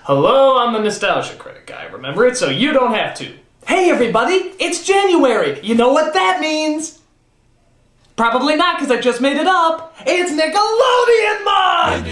Hello, I'm the Nostalgia Critic guy. Remember it so you don't have to. Hey everybody, it's January. You know what that means? Probably not, because I just made it up. It's Nickelodeon month!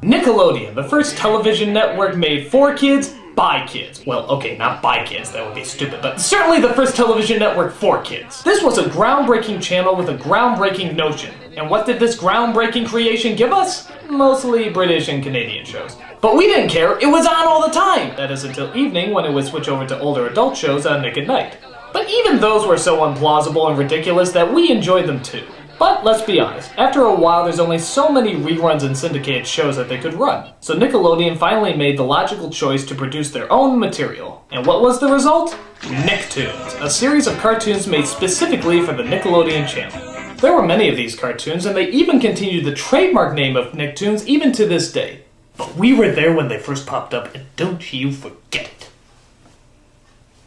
Nickelodeon, the first television network made for kids, by kids. Well, okay, not by kids, that would be stupid, but certainly the first television network for kids. This was a groundbreaking channel with a groundbreaking notion. And what did this groundbreaking creation give us? Mostly British and Canadian shows. But we didn't care, it was on all the time! That is until evening when it would switch over to older adult shows on Nick at Night. But even those were so implausible and ridiculous that we enjoyed them too. But let's be honest, after a while there's only so many reruns and syndicated shows that they could run. So Nickelodeon finally made the logical choice to produce their own material. And what was the result? Nicktoons, a series of cartoons made specifically for the Nickelodeon channel. There were many of these cartoons, and they even continued the trademark name of Nicktoons even to this day. But we were there when they first popped up, and don't you forget it.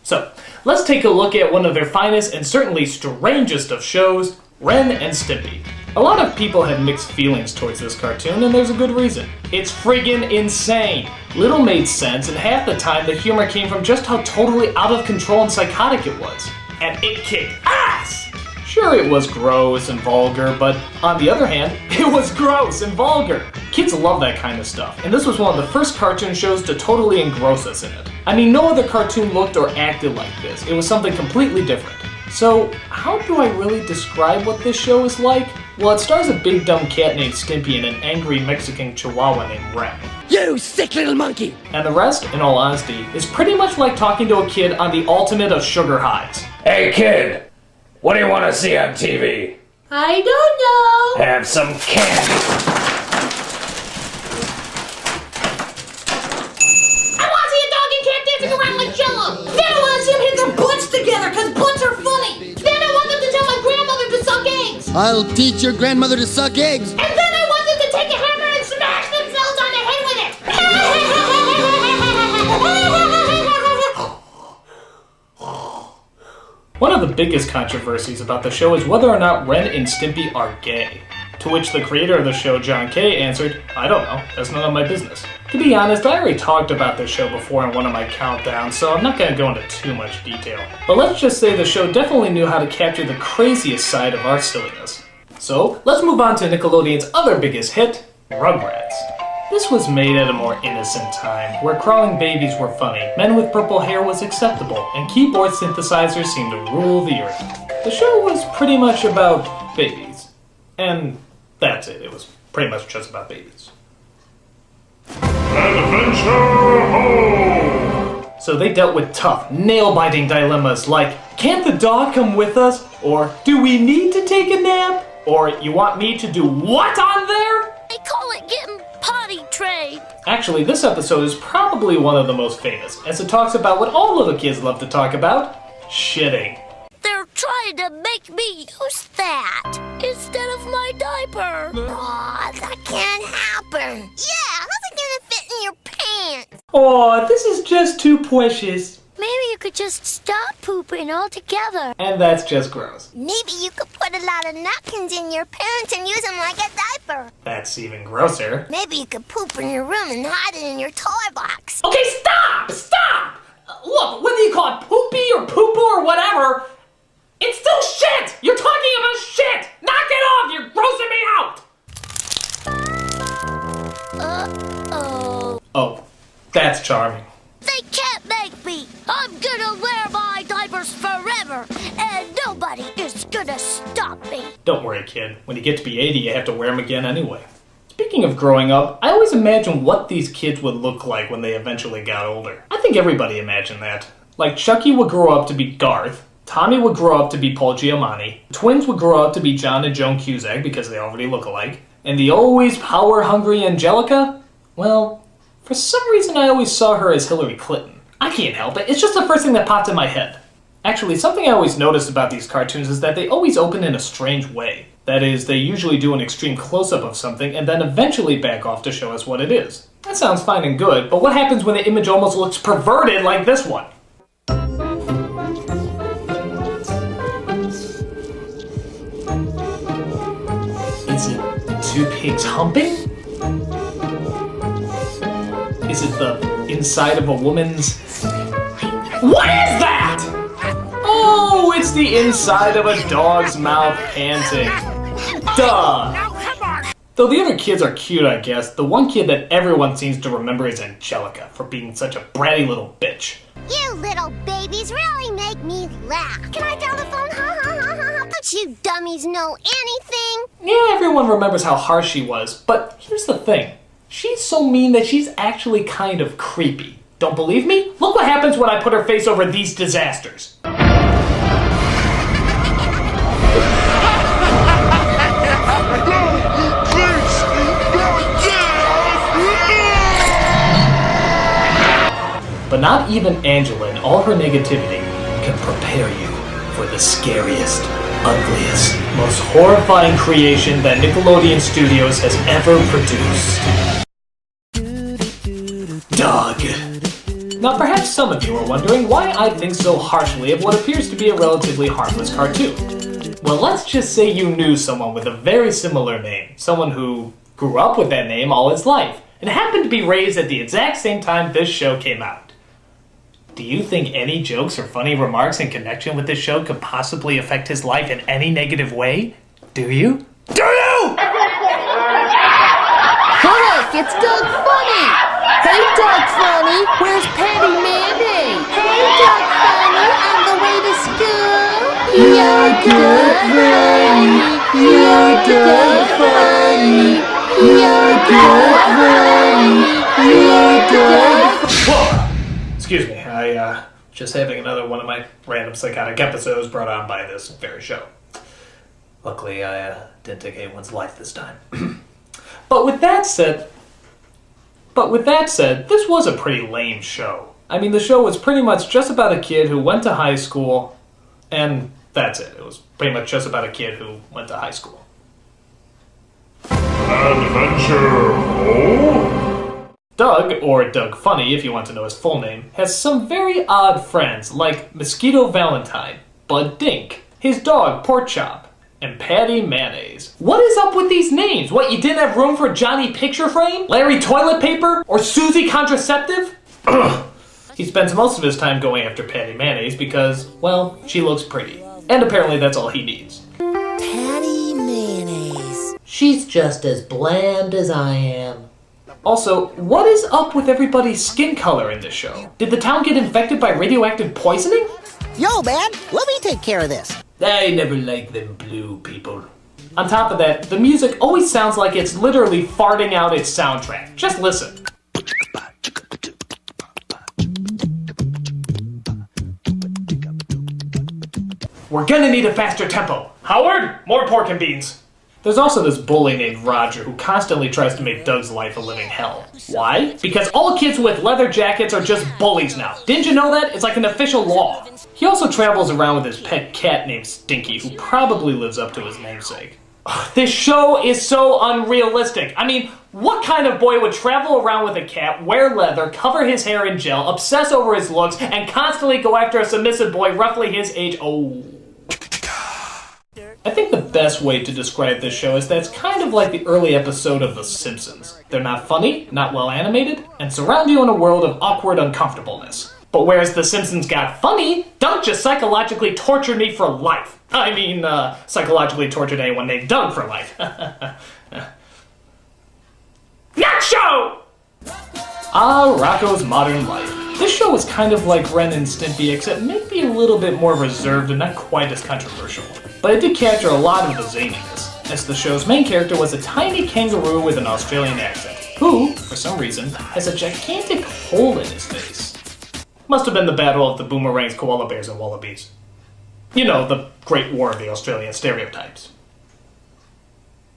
So, let's take a look at one of their finest and certainly strangest of shows, Ren and Stimpy. A lot of people had mixed feelings towards this cartoon, and there's a good reason. It's friggin' insane! Little made sense, and half the time the humor came from just how totally out of control and psychotic it was. And it kicked ass! Sure, it was gross and vulgar, but on the other hand, it was gross and vulgar. Kids love that kind of stuff, and this was one of the first cartoon shows to totally engross us in it. I mean, no other cartoon looked or acted like this. It was something completely different. So, how do I really describe what this show is like? Well, it stars a big dumb cat named Stimpy and an angry Mexican chihuahua named Ren. You sick little monkey! And the rest, in all honesty, is pretty much like talking to a kid on the ultimate of sugar highs. Hey kid, what do you want to see on TV? I don't know. Have some candy. I want to see a dog and cat dancing around like Jello. Then I want to see them hit their butts together, because butts are funny. Then I want them to tell my grandmother to suck eggs. I'll teach your grandmother to suck eggs. And then I want them to take a hammer and smash themselves on the head with it. One of the biggest controversies about the show is whether or not Ren and Stimpy are gay. To which the creator of the show, John Kay, answered, I don't know, that's none of my business. To be honest, I already talked about this show before in one of my countdowns, so I'm not going to go into too much detail. But let's just say the show definitely knew how to capture the craziest side of our silliness. So, let's move on to Nickelodeon's other biggest hit, Rugrats. This was made at a more innocent time, where crawling babies were funny, men with purple hair was acceptable, and keyboard synthesizers seemed to rule the earth. The show was pretty much about babies. And that's it. It was pretty much just about babies. Adventure Home! So they dealt with tough, nail-biting dilemmas like, can't the dog come with us? Or, do we need to take a nap? Or, you want me to do what on there? They call it getting potty trained. Actually, this episode is probably one of the most famous, as it talks about what all little kids love to talk about, shitting. They're trying to make me use that instead of my diaper. Aw, that can't happen. Yeah, how's it gonna fit in your pants? Aw, this is just too precious. Maybe you could just stop pooping altogether. And that's just gross. Maybe you could put a lot of napkins in your pants and use them like a diaper. That's even grosser. Maybe you could poop in your room and hide it in your toy box. Okay, stop! Stop! Look, whether you call it poopy or poo-poo or whatever, it's still shit! You're talking about shit! Knock it off! You're grossing me out! Uh-oh. Oh, that's charming. They can't make me. I'm gonna wear my diapers forever, and nobody is gonna stop me. Don't worry, kid. When you get to be 80, you have to wear them again anyway. Speaking of growing up, I always imagine what these kids would look like when they eventually got older. I think everybody imagined that. Like, Chucky would grow up to be Garth, Tommy would grow up to be Paul Giamatti, twins would grow up to be John and Joan Cusack because they already look alike, and the always power-hungry Angelica? Well, for some reason I always saw her as Hillary Clinton. I can't help it, it's just the first thing that popped in my head. Actually, something I always noticed about these cartoons is that they always open in a strange way. That is, they usually do an extreme close-up of something and then eventually back off to show us what it is. That sounds fine and good, but what happens when the image almost looks perverted like this one? Is it two pigs humping? Is it the inside of a woman's... What is that? Oh, it's the inside of a dog's mouth panting. Duh! Though the other kids are cute, I guess, the one kid that everyone seems to remember is Angelica for being such a bratty little bitch. You little babies really make me laugh. Can I telephone? Ha ha ha ha ha. Don't you dummies know anything? Yeah, everyone remembers how harsh she was, but here's the thing. She's so mean that she's actually kind of creepy. Don't believe me? Look what happens when I put her face over these disasters. But not even Angela and all her negativity can prepare you for the scariest, ugliest, most horrifying creation that Nickelodeon Studios has ever produced. Doug. Now perhaps some of you are wondering why I think so harshly of what appears to be a relatively harmless cartoon. Well, let's just say you knew someone with a very similar name, someone who grew up with that name all his life, and happened to be raised at the exact same time this show came out. Do you think any jokes or funny remarks in connection with this show could possibly affect his life in any negative way? Do you? Do you? Look, it's Doug Funny! Hey, Doug Funny, where's Patty Mayonnaise? Hey, Doug Funny, on the way to school? You're Doug Funny! You're Doug Funny! You're Doug Funny! You're Doug Funny! Whoa! Excuse me, just having another one of my random psychotic episodes brought on by this very show. Luckily, I didn't take anyone's life this time. But with that said, this was a pretty lame show. I mean, the show was pretty much just about a kid who went to high school, and that's it. It was pretty much just about a kid who went to high school. Adventure, oh? Doug, or Doug Funny if you want to know his full name, has some very odd friends like Mosquito Valentine, Bud Dink, his dog Porkchop, and Patty Mayonnaise. What is up with these names? What, you didn't have room for Johnny Picture Frame? Larry Toilet Paper? Or Susie Contraceptive? He spends most of his time going after Patty Mayonnaise because, well, she looks pretty. And apparently that's all he needs. Patty Mayonnaise. She's just as bland as I am. Also, what is up with everybody's skin color in this show? Did the town get infected by radioactive poisoning? Yo, man, let me take care of this. I never liked them blue people. On top of that, the music always sounds like it's literally farting out its soundtrack. Just listen. We're gonna need a faster tempo. Howard, more pork and beans. There's also this bully named Roger who constantly tries to make Doug's life a living hell. Why? Because all kids with leather jackets are just bullies now. Didn't you know that? It's like an official law. He also travels around with his pet cat named Stinky, who probably lives up to his namesake. This show is so unrealistic. I mean, what kind of boy would travel around with a cat, wear leather, cover his hair in gel, obsess over his looks, and constantly go after a submissive boy roughly his age? Oh. I think the best way to describe this show is that it's kind of like the early episode of The Simpsons. They're not funny, not well animated, and surround you in a world of awkward uncomfortableness. But whereas The Simpsons got funny, Doug just psychologically tortured me for life. I mean, psychologically tortured anyone named Doug for life. Nacho! Ah, Rocco's Modern Life. This show is kind of like Ren and Stimpy, except maybe a little bit more reserved and not quite as controversial. But it did capture a lot of the zaniness, as the show's main character was a tiny kangaroo with an Australian accent, who, for some reason, has a gigantic hole in his face. Must have been the battle of the boomerangs, koala bears, and wallabies. You know, the Great War of the Australian stereotypes.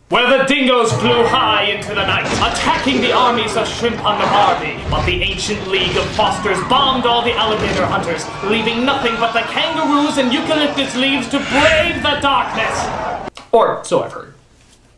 Where the dingoes flew high into the night, attacking the armies of shrimp on the Barbie, but the ancient League of Fosters bombed all the alligator hunters, leaving nothing but the kangaroos and eucalyptus leaves to brave the darkness. Or so I've heard.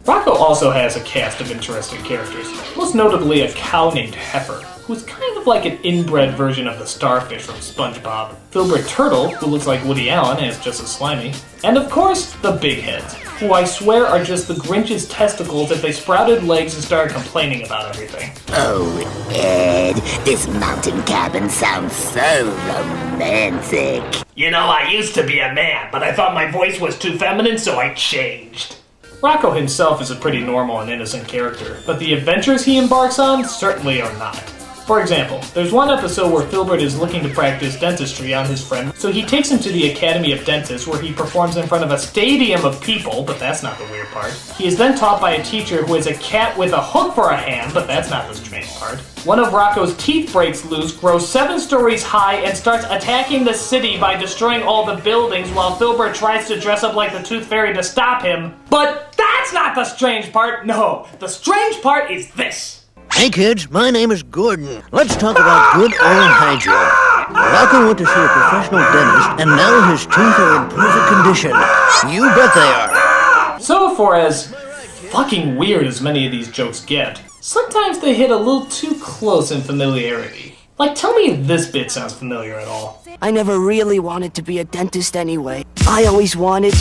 Rocko also has a cast of interesting characters, most notably a cow named Heifer, who's kind of like an inbred version of the starfish from SpongeBob, Filbert Turtle, who looks like Woody Allen and is just as slimy, and of course, the Big Heads, who I swear are just the Grinch's testicles if they sprouted legs and started complaining about everything. Oh, Ed, this mountain cabin sounds so romantic. You know, I used to be a man, but I thought my voice was too feminine, so I changed. Rocko himself is a pretty normal and innocent character, but the adventures he embarks on certainly are not. For example, there's one episode where Filbert is looking to practice dentistry on his friend, so he takes him to the Academy of Dentists where he performs in front of a stadium of people, but that's not the weird part. He is then taught by a teacher who is a cat with a hook for a hand, but that's not the strange part. One of Rocko's teeth breaks loose, grows 7 stories high, and starts attacking the city by destroying all the buildings while Filbert tries to dress up like the Tooth Fairy to stop him. But that's not the strange part, no! The strange part is this! Hey kids, my name is Gordon. Let's talk about good oral hygiene. Rocko went to see a professional dentist, and now his teeth are in perfect condition. You bet they are. So for as fucking weird as many of these jokes get, sometimes they hit a little too close in familiarity. Like, tell me if this bit sounds familiar at all. I never really wanted to be a dentist anyway. I always wanted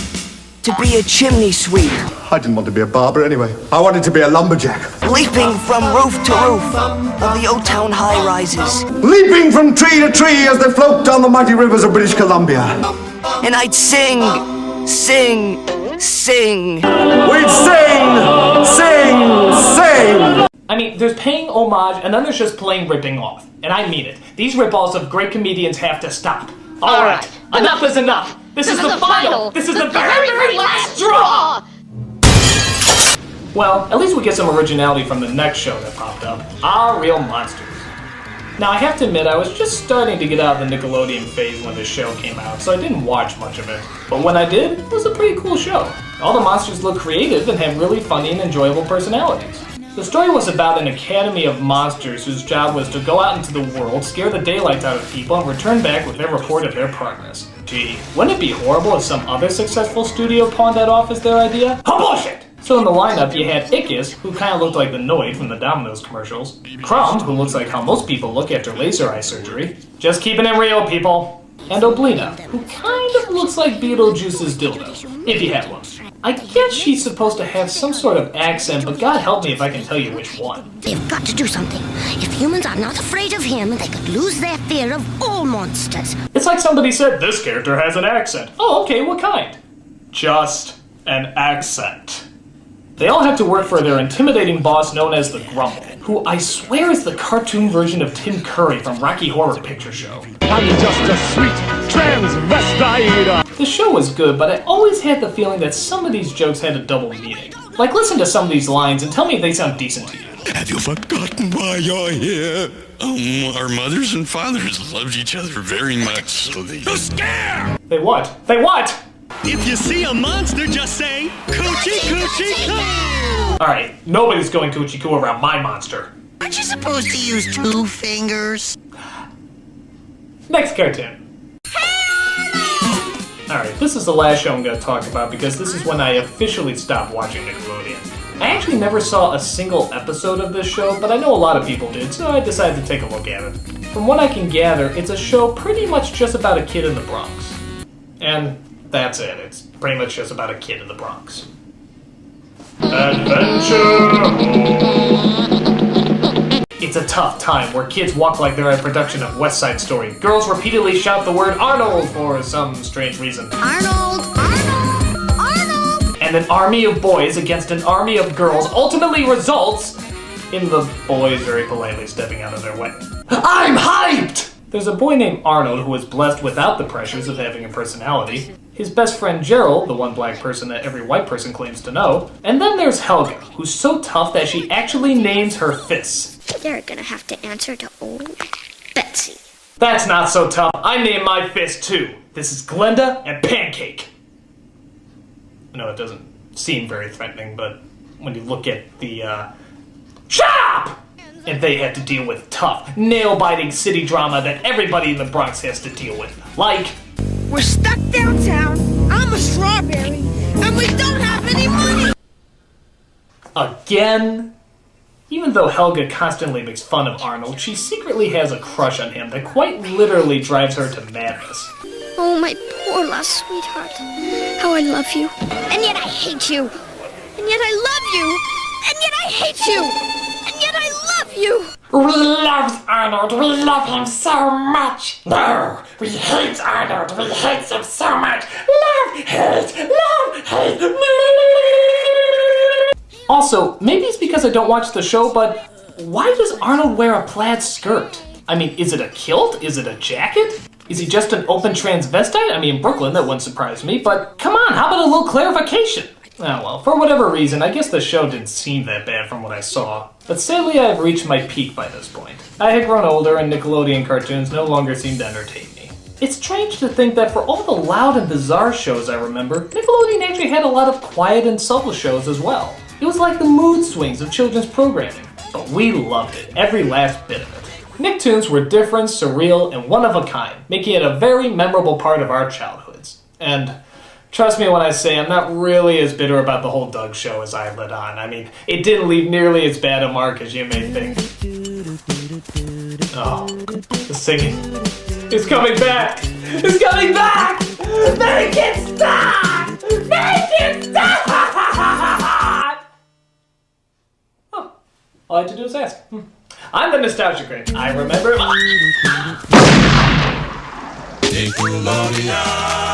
to be a chimney sweep. I didn't want to be a barber anyway. I wanted to be a lumberjack. Leaping from roof to roof of the Old Town high-rises. Leaping from tree to tree as they float down the mighty rivers of British Columbia. And I'd sing. We'd sing. I mean, there's paying homage, and then there's just plain ripping off. And I mean it. These rip-offs of great comedians have to stop. Alright, enough is enough. This is the final. This is the very, very last straw. Well, at least we get some originality from the next show that popped up, Our Real Monsters. Now, I have to admit, I was just starting to get out of the Nickelodeon phase when this show came out, so I didn't watch much of it. But when I did, it was a pretty cool show. All the monsters look creative and have really funny and enjoyable personalities. The story was about an academy of monsters whose job was to go out into the world, scare the daylights out of people, and return back with their report of their progress. Gee, wouldn't it be horrible if some other successful studio pawned that off as their idea? Oh, bullshit! So in the lineup, you had Ickis, who kind of looked like the Noid from the Domino's commercials, Crumb, who looks like how most people look after laser eye surgery, just keeping it real, people, and Oblina, who kind of looks like Beetlejuice's dildo, if you had one. I guess she's supposed to have some sort of accent, but God help me if I can tell you which one. They've got to do something. If humans are not afraid of him, they could lose their fear of all monsters. It's like somebody said, this character has an accent. Oh, okay, what kind? Just an accent. They all have to work for their intimidating boss known as the Grumble, who I swear is the cartoon version of Tim Curry from Rocky Horror Picture Show. I'm just a sweet transvestite. The show was good, but I always had the feeling that some of these jokes had a double meaning. Like, listen to some of these lines and tell me if they sound decent to you. Have you forgotten why you're here? Our mothers and fathers loved each other very much, so they... The scare! They what? They what? If you see a monster, just say, Coochie Coochie Coo! Alright, nobody's going Coochie Coo around my monster. Aren't you supposed to use 2 fingers? Next cartoon. Alright, this is the last show I'm going to talk about because this is when I officially stopped watching Nickelodeon. I actually never saw a single episode of this show, but I know a lot of people did, so I decided to take a look at it. From what I can gather, it's a show pretty much just about a kid in the Bronx. And that's it. It's pretty much just about a kid in the Bronx. Adventure! It's a tough time where kids walk like they're at a production of West Side Story. Girls repeatedly shout the word Arnold for some strange reason. Arnold! Arnold! Arnold! And an army of boys against an army of girls ultimately results in the boys very politely stepping out of their way. I'm hyped! There's a boy named Arnold who is blessed without the pressures of having a personality. His best friend Gerald, the one black person that every white person claims to know. And then there's Helga, who's so tough that she actually names her fists. They're gonna have to answer to old Betsy. That's not so tough. I named my fist too. This is Glenda and Pancake. I know it doesn't seem very threatening, but when you look at the, Shut up! And they had to deal with tough, nail-biting city drama that everybody in the Bronx has to deal with. Like... We're stuck downtown, I'm a strawberry, and we don't have any Again? Even though Helga constantly makes fun of Arnold, she secretly has a crush on him that quite literally drives her to madness. Oh, my poor lost sweetheart. How I love you. And yet I hate you. And yet I love you. And yet I hate you. And yet I love you. We love Arnold. We love him so much. No, we hate Arnold. We hate him so much. Love, hate, love, hate. Also, maybe it's because I don't watch the show, but why does Arnold wear a plaid skirt? I mean, is it a kilt? Is it a jacket? Is he just an open transvestite? I mean, in Brooklyn, that wouldn't surprise me, but come on, how about a little clarification? Oh well, for whatever reason, I guess the show didn't seem that bad from what I saw. But sadly, I have reached my peak by this point. I had grown older and Nickelodeon cartoons no longer seemed to entertain me. It's strange to think that for all the loud and bizarre shows I remember, Nickelodeon actually had a lot of quiet and subtle shows as well. It was like the mood swings of children's programming. But we loved it, every last bit of it. Nicktoons were different, surreal, and one of a kind, making it a very memorable part of our childhoods. And trust me when I say I'm not really as bitter about the whole Doug show as I let on. I mean, it didn't leave nearly as bad a mark as you may think. Oh, the singing. It's coming back! It's coming back! Make it stop! Make it stop! Oh, all I had to do is ask. I'm the Nostalgia Critic. I remember... Nickelodeon!